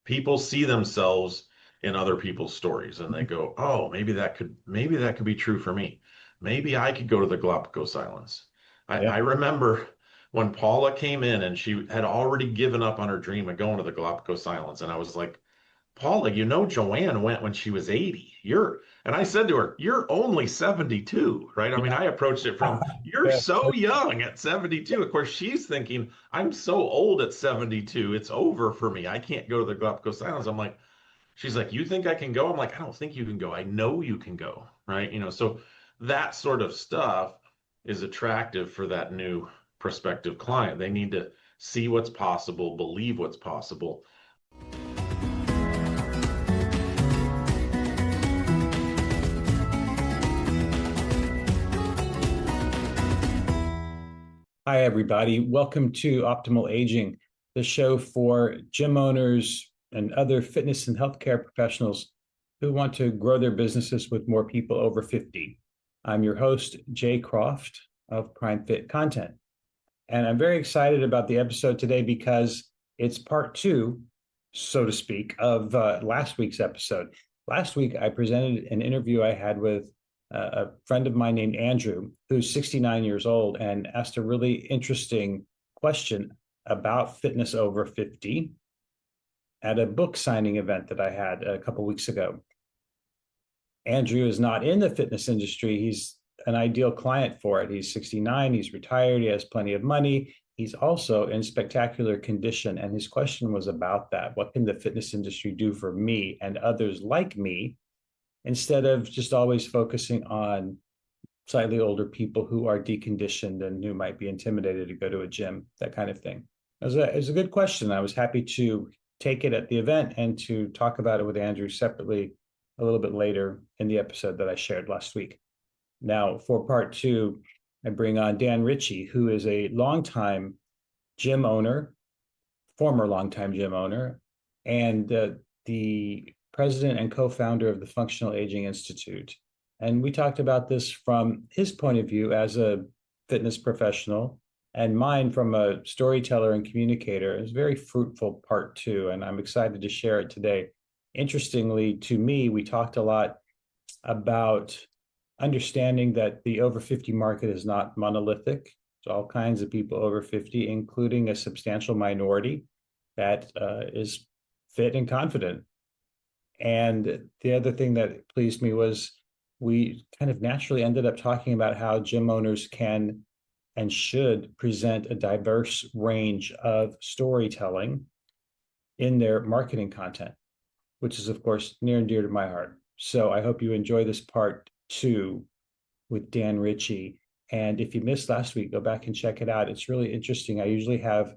people see themselves in other people's stories and they go, oh, maybe that could be true for me. Maybe I could go to the Galapagos Islands. I Yeah. remember when Paula came in and she had already given up on her dream of going to the Galapagos Islands. And I was like, Paula, Joanne went when she was 80. And I said to her, you're only 72, right? I mean, Yeah. I approached it from, you're Yeah. so young at 72. Of course, she's thinking, I'm so old at 72. It's over for me. I can't go to the Galapagos Islands. She's like, you think I can go? I'm like, I don't think you can go. I know you can go, right? So that sort of stuff is attractive for that new prospective client. They need to see what's possible, believe what's possible. Hi, everybody. Welcome to Optimal Aging, the show for gym owners and other fitness and healthcare professionals who want to grow their businesses with more people over 50. I'm your host, Jay Croft of Prime Fit Content. And I'm very excited about the episode today because it's part two, so to speak, of last week's episode. Last week, I presented an interview I had with a friend of mine named Andrew, who's 69 years old, and asked a really interesting question about fitness over 50 at a book signing event that I had a couple of weeks ago. Andrew is not in the fitness industry. He's an ideal client for it. He's 69, he's retired, he has plenty of money. He's also in spectacular condition. And his question was about that. What can the fitness industry do for me and others like me, instead of just always focusing on slightly older people who are deconditioned and who might be intimidated to go to a gym, that kind of thing? It was a good question. I was happy to take it at the event and to talk about it with Andrew separately a little bit later in the episode that I shared last week. Now, for part two, I bring on Dan Ritchie, who is a longtime gym owner, former longtime gym owner, and the president and co-founder of the Functional Aging Institute. And we talked about this from his point of view as a fitness professional and mine from a storyteller and communicator. It was a very fruitful part two, and I'm excited to share it today. Interestingly, to me, we talked a lot about understanding that the over 50 market is not monolithic. There's all kinds of people over 50, including a substantial minority that is fit and confident. And the other thing that pleased me was we kind of naturally ended up talking about how gym owners can and should present a diverse range of storytelling in their marketing content, which is, of course, near and dear to my heart. So I hope you enjoy this part two with Dan Ritchie. And if you missed last week, go back and check it out. It's really interesting. I usually have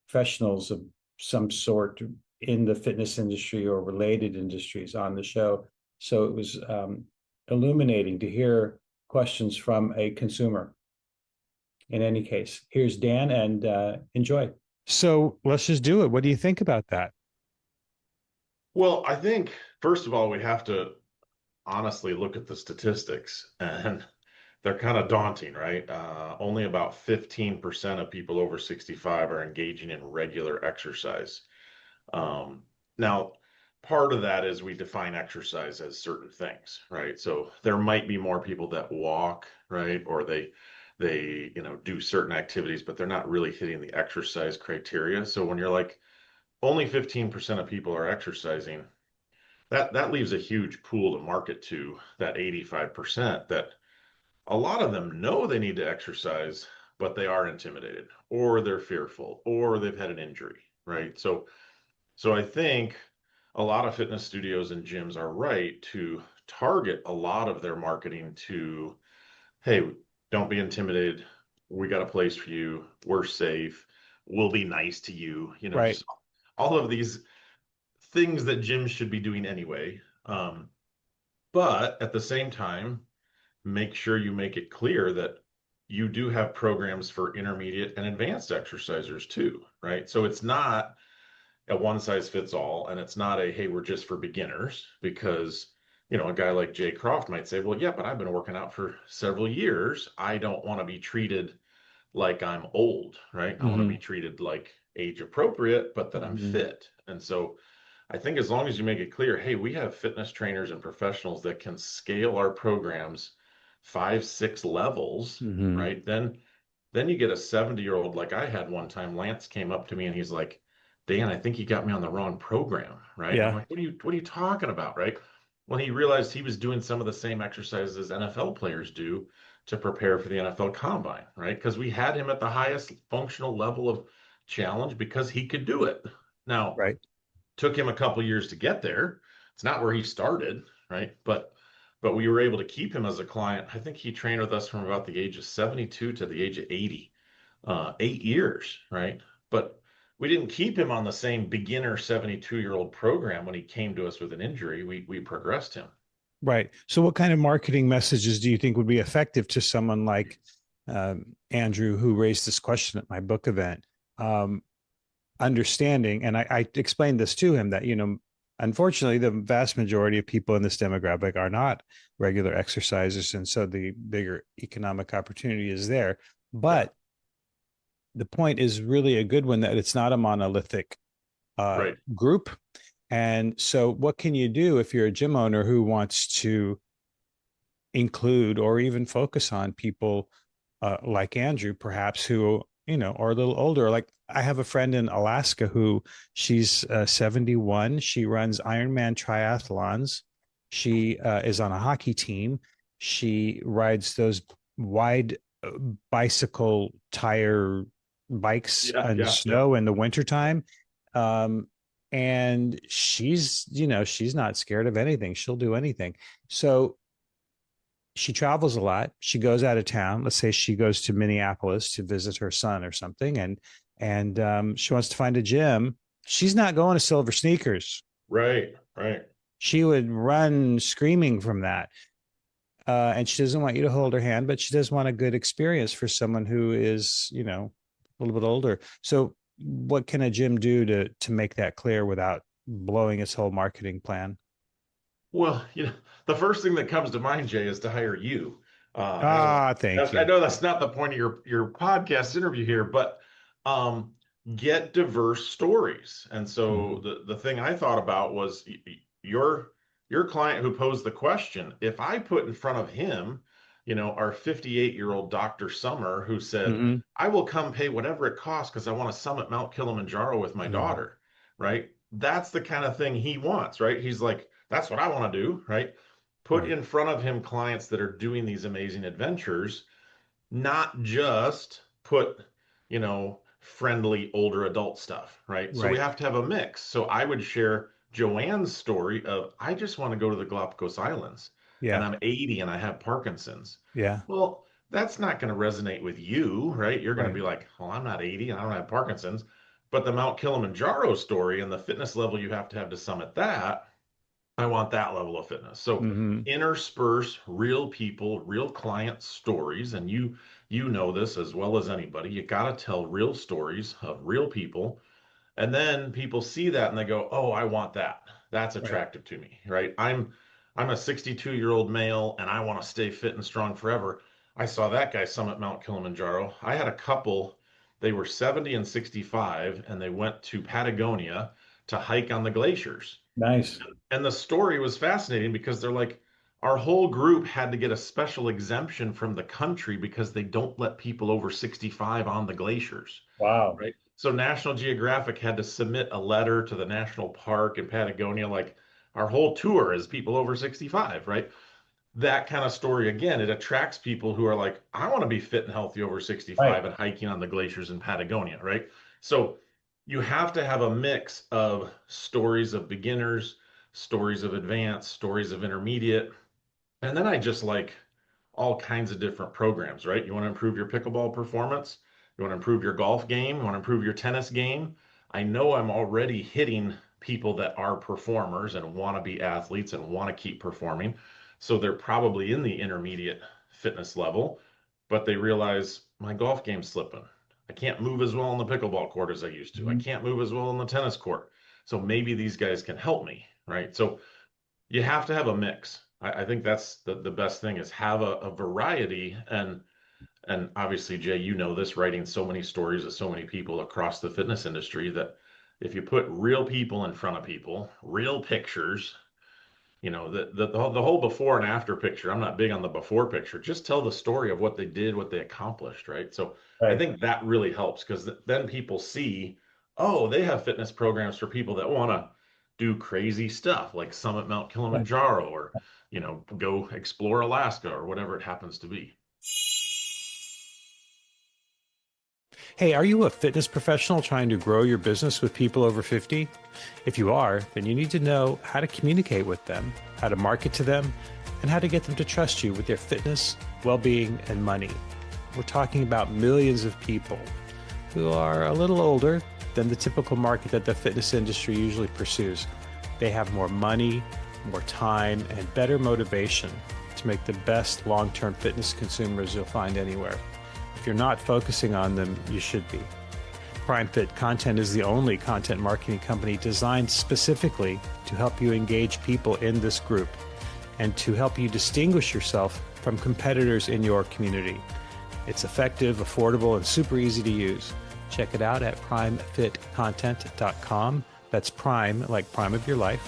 professionals of some sort in the fitness industry or related industries on the show. So it was illuminating to hear questions from a consumer. In any case, here's Dan, and enjoy. So let's just do it. What do you think about that? Well, I think, first of all, we have to honestly look at the statistics, and they're kind of daunting, right? Only about 15% of people over 65 are engaging in regular exercise. Now, part of that is we define exercise as certain things, right? So there might be more people that walk, right? Or they do certain activities, but they're not really hitting the exercise criteria. So when you're like, only 15% of people are exercising, that leaves a huge pool to market to, that 85% that a lot of them know they need to exercise, but they are intimidated or they're fearful or they've had an injury, right? So I think a lot of fitness studios and gyms are right to target a lot of their marketing to, hey, don't be intimidated. We got a place for you. We're safe. We'll be nice to you. Right. Just all of these things that gyms should be doing anyway. But at the same time, make sure you make it clear that you do have programs for intermediate and advanced exercisers too, right? So it's not a one size fits all, and it's not a, hey, we're just for beginners, because a guy like Jay Croft might say, well, yeah, but I've been working out for several years. I don't want to be treated like I'm old, right? I want to be Mm-hmm. treated like age appropriate, but that I'm Mm-hmm. fit. And so I think as long as you make it clear, hey, we have fitness trainers and professionals that can scale our programs 5, 6 levels, Hmm. right? Then you get a 70-year-old like I had one time. Lance came up to me and he's like, Dan, I think you got me on the wrong program, right? And I'm Yeah. like, what are you talking about, right? When he realized he was doing some of the same exercises NFL players do to prepare for the NFL combine, right? Because we had him at the highest functional level of challenge because he could do it. Now, Right. took him a couple years to get there. It's not where he started, right? But we were able to keep him as a client. I think he trained with us from about the age of 72 to the age of 80, 8 years, right? But we didn't keep him on the same beginner 72-year-old program when he came to us with an injury. We progressed him. Right. So, what kind of marketing messages do you think would be effective to someone like Andrew, who raised this question at my book event? Um, Understanding, and I explained this to him that, unfortunately, the vast majority of people in this demographic are not regular exercisers. And so the bigger economic opportunity is there. Yeah, But the point is really a good one, that it's not a monolithic right. group. And so, what can you do if you're a gym owner who wants to include or even focus on people like Andrew, perhaps, who, are a little older? Like, I have a friend in Alaska who, she's 71. She runs Ironman triathlons. She is on a hockey team. She rides those wide bicycle tire bikes Yeah, in yeah, yeah. snow in the wintertime. Um, and she's not scared of anything. She'll do anything. So she travels a lot. She goes out of town. Let's say she goes to Minneapolis to visit her son or something, and she wants to find a gym. She's not going to Silver Sneakers. Right, right. She would run screaming from that. And she doesn't want you to hold her hand, but she does want a good experience for someone who is, a little bit older. So, what can a gym do to make that clear without blowing its whole marketing plan? Well, the first thing that comes to mind, Jay, is to hire you. I know, Ah, thank I you. know that's not the point of your podcast interview here, but um, get diverse stories. And so Mhm. the thing I thought about was your client who posed the question. If I put in front of him, our 58-year-old Dr. Summer, who said, Mhm. "I will come pay whatever it costs because I want to summit Mount Kilimanjaro with my Mhm. daughter," right? That's the kind of thing he wants, right? He's like, that's what I want to do, right? Put Right. in front of him clients that are doing these amazing adventures, not just put, friendly older adult stuff, right? So we Right. have to have a mix. So I would share Joanne's story of, I just want to go to the Galapagos Islands and Yeah. I'm 80 and I have Parkinson's. Yeah. Well, that's not going to resonate with you, right? You're going to Right. be like, well, I'm not 80 and I don't have Parkinson's. But the Mount Kilimanjaro story and the fitness level you have to summit that, I want that level of fitness. So Hmm. intersperse real people, real client stories, and you know this as well as anybody. You got to tell real stories of real people, and then people see that and they go, "Oh, I want that. That's Right. attractive to me." Right? I'm a 62-year-old male and I want to stay fit and strong forever. I saw that guy summit Mount Kilimanjaro. I had a couple, they were 70 and 65 and they went to Patagonia to hike on the glaciers. Nice. And the story was fascinating because they're like, our whole group had to get a special exemption from the country because they don't let people over 65 on the glaciers, Wow. right? So National Geographic had to submit a letter to the national park in Patagonia, like our whole tour is people over 65, right? That kind of story, again, it attracts people who are like, I want to be fit and healthy over Right. 65 and hiking on the glaciers in Patagonia, right? So you have to have a mix of stories of beginners, stories of advanced, stories of intermediate. And then I just like all kinds of different programs, right? You want to improve your pickleball performance? You want to improve your golf game? You want to improve your tennis game? I know I'm already hitting people that are performers and want to be athletes and want to keep performing. So they're probably in the intermediate fitness level, but they realize my golf game's slipping. I can't move as well on the pickleball court as I used to. I Mhm. can't move as well on the tennis court. So maybe these guys can help me, right? So you have to have a mix. I think that's the best thing is have a variety and obviously Jay, you know this, writing so many stories of so many people across the fitness industry that if you put real people in front of people, real pictures, the whole before and after picture. I'm not big on the before picture. Just tell the story of what they did, what they accomplished, right? So I Right. think that really helps because then people see, oh, they have fitness programs for people that want to do crazy stuff like summit Mount Kilimanjaro or, go explore Alaska or whatever it happens to be. Hey, are you a fitness professional trying to grow your business with people over 50? If you are, then you need to know how to communicate with them, how to market to them, and how to get them to trust you with their fitness, well being, and money. We're talking about millions of people who are a little older than the typical market that the fitness industry usually pursues. They have more money, more time, and better motivation to make the best long term fitness consumers you'll find anywhere. If you're not focusing on them, you should be. Prime Fit Content is the only content marketing company designed specifically to help you engage people in this group and to help you distinguish yourself from competitors in your community. It's effective, affordable, and super easy to use. Check it out at primefitcontent.com. That's prime, like prime of your life,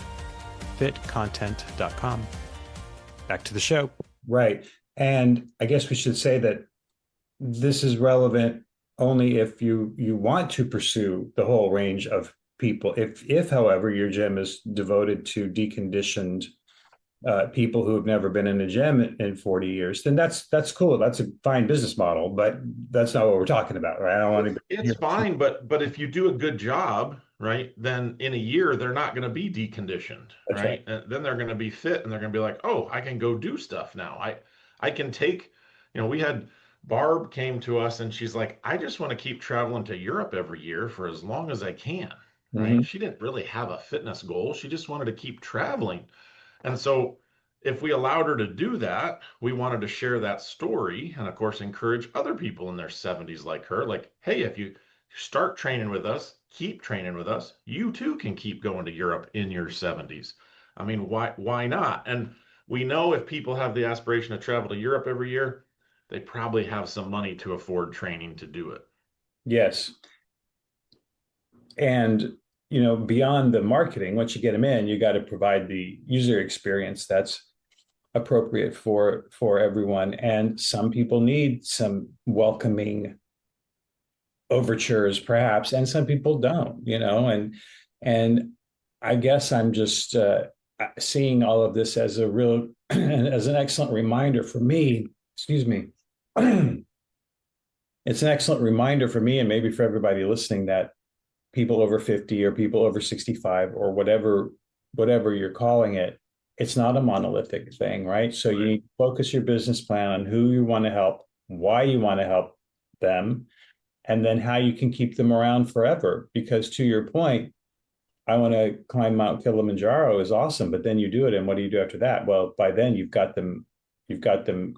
fitcontent.com. Back to the show. Right. And I guess we should say that this is relevant only if you want to pursue the whole range of people. If however, your gym is devoted to deconditioned people who have never been in a gym in 40 years, then that's cool. That's a fine business model, but that's not what we're talking about, right? I don't want It's to. fine, but if you do a good job, right, then in a year they're not going to be deconditioned, That's right. right? And then they're going to be fit and they're going to be like, "Oh, I can go do stuff now. I can take, we had Barb came to us and she's like, "I just want to keep traveling to Europe every year for as long as I can." Mm-hmm. Right? She didn't really have a fitness goal. She just wanted to keep traveling. And so if we allowed her to do that, we wanted to share that story and, of course, encourage other people in their 70s like her. Like, hey, if you start training with us, keep training with us, you too can keep going to Europe in your 70s. I mean, why not? And we know if people have the aspiration to travel to Europe every year, they probably have some money to afford training to do it. Yes. And beyond the marketing, once you get them in, you got to provide the user experience that's appropriate for everyone. And some people need some welcoming overtures, perhaps, and some people don't. And I guess I'm just seeing all of this as a real as an excellent reminder for me. Excuse me. It's an excellent reminder for me and maybe for everybody listening that people over 50 or people over 65 or whatever you're calling it, it's not a monolithic thing, right? So you Right. need to focus your business plan on who you want to help, why you want to help them, and then how you can keep them around forever. Because to your point, I want to climb Mount Kilimanjaro is awesome, but then you do it, and what do you do after that? Well, by then you've got them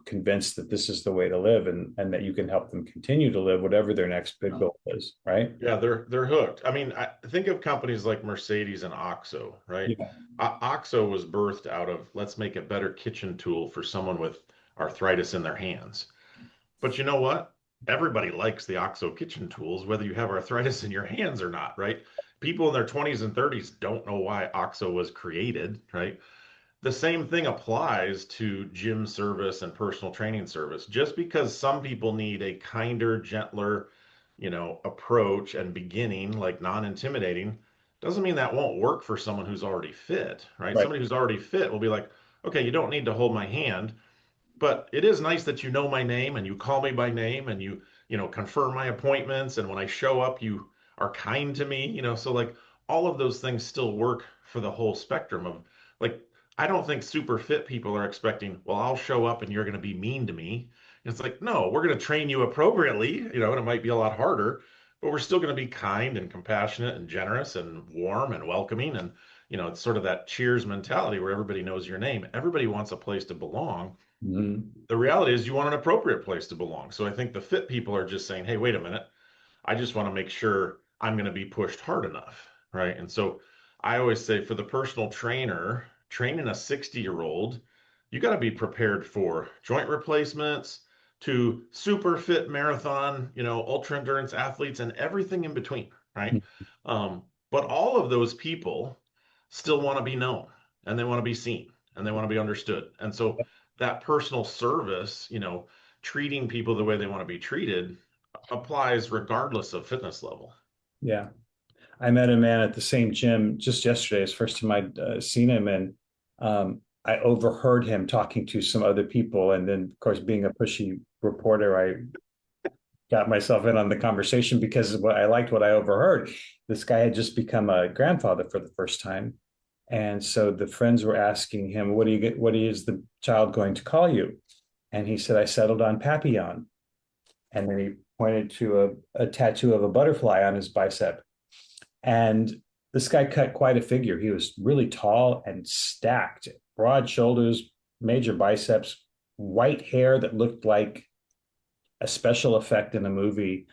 convinced that this is the way to live, and that you can help them continue to live whatever their next big goal is, right? Yeah, they're hooked. I mean, I think of companies like Mercedes and OXO, right? Yeah. OXO was birthed out of let's make a better kitchen tool for someone with arthritis in their hands. But you know what? Everybody likes the OXO kitchen tools, whether you have arthritis in your hands or not, right? People in their 20s and 30s don't know why OXO was created, right? The same thing applies to gym service and personal training service. Just because some people need a kinder, gentler, approach and beginning, like non-intimidating, doesn't mean that won't work for someone who's already fit, right? Right. Somebody who's already fit will be like, okay, you don't need to hold my hand, but it is nice that you know my name and you call me by name and you confirm my appointments. And when I show up, you are kind to me, so like all of those things still work for the whole spectrum of like, I don't think super fit people are expecting, well, I'll show up and you're going to be mean to me. And it's like, no, we're going to train you appropriately, and it might be a lot harder, but we're still going to be kind and compassionate and generous and warm and welcoming. And, it's sort of that cheers mentality where everybody knows your name. Everybody wants a place to belong. Mhm. The reality is you want an appropriate place to belong. So I think the fit people are just saying, hey, wait a minute. I just want to make sure I'm going to be pushed hard enough. Right. And so I always say for the personal trainer, training a 60-year-old, you got to be prepared for joint replacements to super fit marathon, ultra endurance athletes and everything in between. Right. Um, But all of those people still want to be known and they want to be seen and they want to be understood. And so that personal service, treating people the way they want to be treated applies regardless of fitness level. Yeah. I met a man at the same gym just yesterday. It's the first time I'd seen him, and I overheard him talking to some other people. And then, of course, being a pushy reporter, I got myself in on the conversation because what I liked what I overheard. This guy had just become a grandfather for the first time, and so the friends were asking him, "What do you get? What is the child going to call you?" And he said, "I settled on Papillon." And then he pointed to a tattoo of a butterfly on his bicep. And this guy cut quite a figure. He was really tall and stacked, broad shoulders, major biceps, white hair that looked like a special effect in a movie,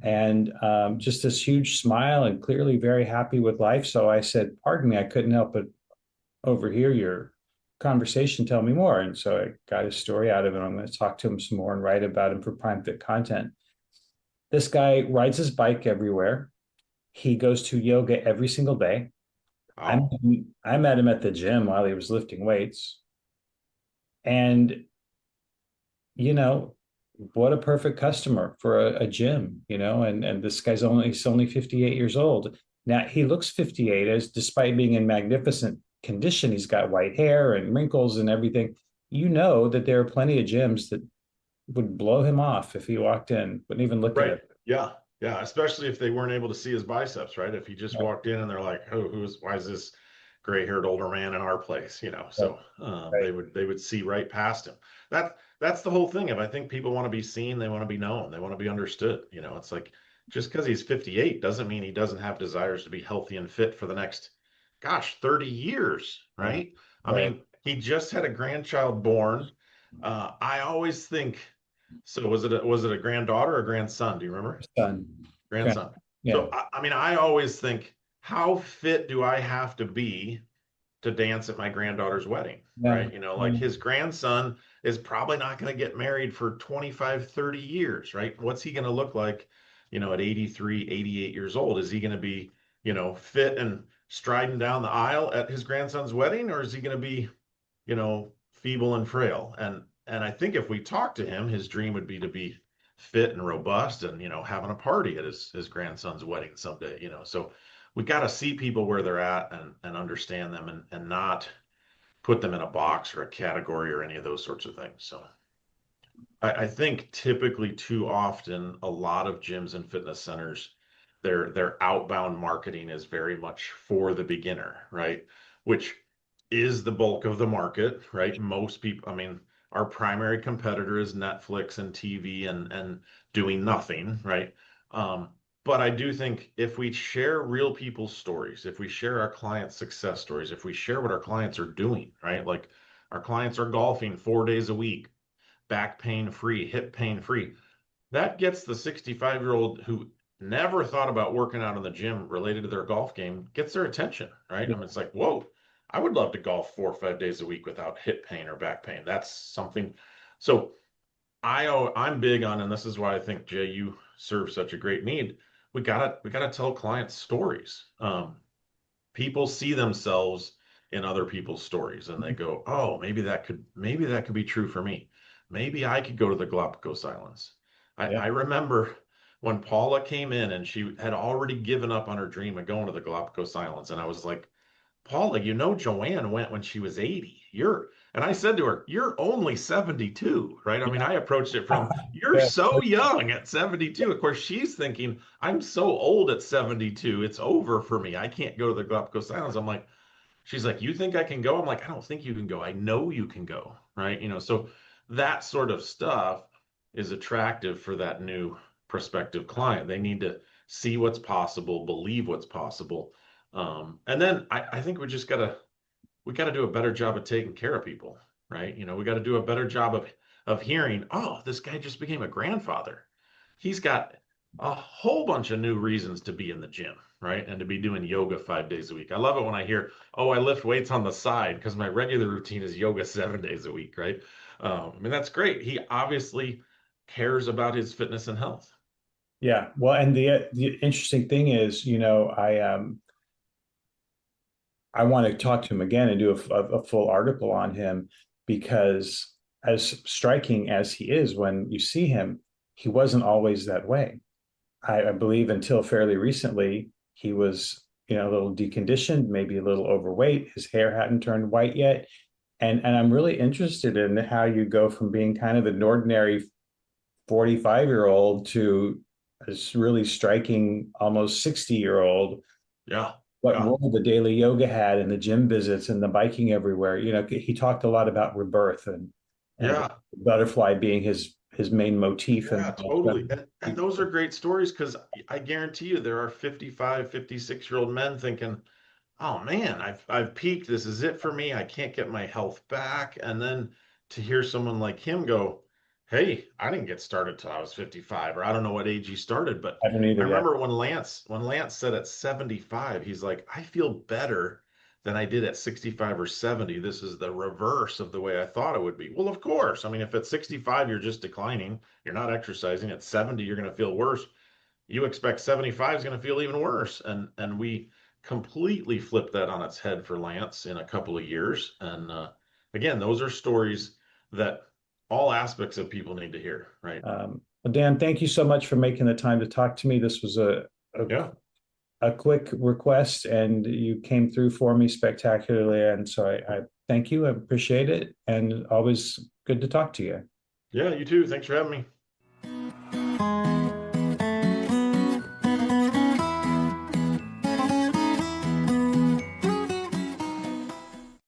and just this huge smile and clearly very happy with life. So I said, "Pardon me, I couldn't help but overhear your conversation. Tell me more." And so I got his story out of it. I'm going to talk to him some more and write about him for Prime Fit content. This guy rides his bike everywhere. He goes to yoga every single day. I Wow. I met him at the gym while he was lifting weights. And, you know, what a perfect customer for a gym, and this guy's he's only 58 years old. Now he looks 58 as despite being in magnificent condition, he's got white hair and wrinkles and everything. You know that there are plenty of gyms that would blow him off if he walked in, wouldn't even look at Right. it. Yeah. Yeah. Especially if they weren't able to see his biceps, right? If he just Right, walked in and they're like, oh, why is this gray-haired older man in our place? right, So right. they would see right past him. That's the whole thing. If I think people want to be seen, they want to be known, they want to be understood. It's like just because he's 58 doesn't mean he doesn't have desires to be healthy and fit for the next, gosh, 30 years, Yeah, right? I right. mean, he just had a grandchild born. I always think, so was it a granddaughter or grandson? Do you remember? Son. Grand, Grandson. yeah, So I mean, I always think, how fit do I have to be to dance at my granddaughter's wedding, yeah, right? Like yeah, his grandson is probably not going to get married for 25, 30 years, right? What's he going to look like, at 83, 88 years old? Is he going to be, fit and striding down the aisle at his grandson's wedding, or is he going to be, feeble and frail? And I think if we talk to him, his dream would be to be fit and robust and, having a party at his grandson's wedding someday, So we got to see people where they're at and understand them and not put them in a box or a category or any of those sorts of things. So I think typically too often a lot of gyms and fitness centers, their outbound marketing is very much for the beginner, right? Which is the bulk of the market, right? Most people, I mean, our primary competitor is Netflix and TV and doing nothing, right? Um, but I do think if we share real people's stories, if we share our clients' success stories, if we share what our clients are doing, right? Like our clients are golfing 4 days a week, back pain free, hip pain free. That gets the 65-year-old who never thought about working out in the gym related to their golf game, gets their attention, right? I yeah, mean, it's like, whoa, I would love to golf 4 or 5 days a week without hip pain or back pain. That's something. So I'm big on, and this is why I think Jay, you serve such a great need. We gotta tell clients stories. People see themselves in other people's stories and they go, oh, maybe that could be true for me. Maybe I could go to the Galapagos Islands. I yeah. remember when Paula came in and she had already given up on her dream of going to the Galapagos Islands. And I was like, Paula, Joanne went when she was 80. And I said to her, you're only 72, right? I mean, I approached it from, you're Yeah, so young at 72. Of course, she's thinking, I'm so old at 72. It's over for me. I can't go to the Galapagos Islands. She's like, you think I can go? I'm like, I don't think you can go. I know you can go, right? So that sort of stuff is attractive for that new prospective client. They need to see what's possible, believe what's possible. And then I think we gotta do a better job of taking care of people, right? We got to do a better job of hearing, oh, this guy just became a grandfather. He's got a whole bunch of new reasons to be in the gym, right? And to be doing yoga 5 days a week. I love it when I hear, oh, I lift weights on the side because my regular routine is yoga 7 days a week, right? I mean, that's great. He obviously cares about his fitness and health. yeah. Well, and the interesting thing is, I I want to talk to him again and do a full article on him, because as striking as he is when you see him, he wasn't always that way. I believe until fairly recently, he was, a little deconditioned, maybe a little overweight. His hair hadn't turned white yet. And I'm really interested in how you go from being kind of an ordinary 45-year-old to this really striking, almost 60-year-old. Yeah, What yeah, role the daily yoga had and the gym visits and the biking everywhere. He talked a lot about rebirth and yeah. butterfly being his main motif. Yeah, totally. And those are great stories because I guarantee you there are 55, 56-year-old men thinking, oh man, I've peaked. This is it for me. I can't get my health back. And then to hear someone like him go, hey, I didn't get started till I was 55, or I don't know what age he started, but I don't I either yet. remember when Lance said at 75, he's like, I feel better than I did at 65 or 70. This is the reverse of the way I thought it would be. Well, of course. I mean, if at 65 you're just declining, you're not exercising, at 70 you're going to feel worse. You expect 75 is going to feel even worse. And we completely flipped that on its head for Lance in a couple of years. And again, those are stories that all aspects of people need to hear, right? Well, Dan, thank you so much for making the time to talk to me. This was a, Yeah. a quick request, and you came through for me spectacularly. And so I thank you. I appreciate it. And always good to talk to you. Yeah, you too. Thanks for having me.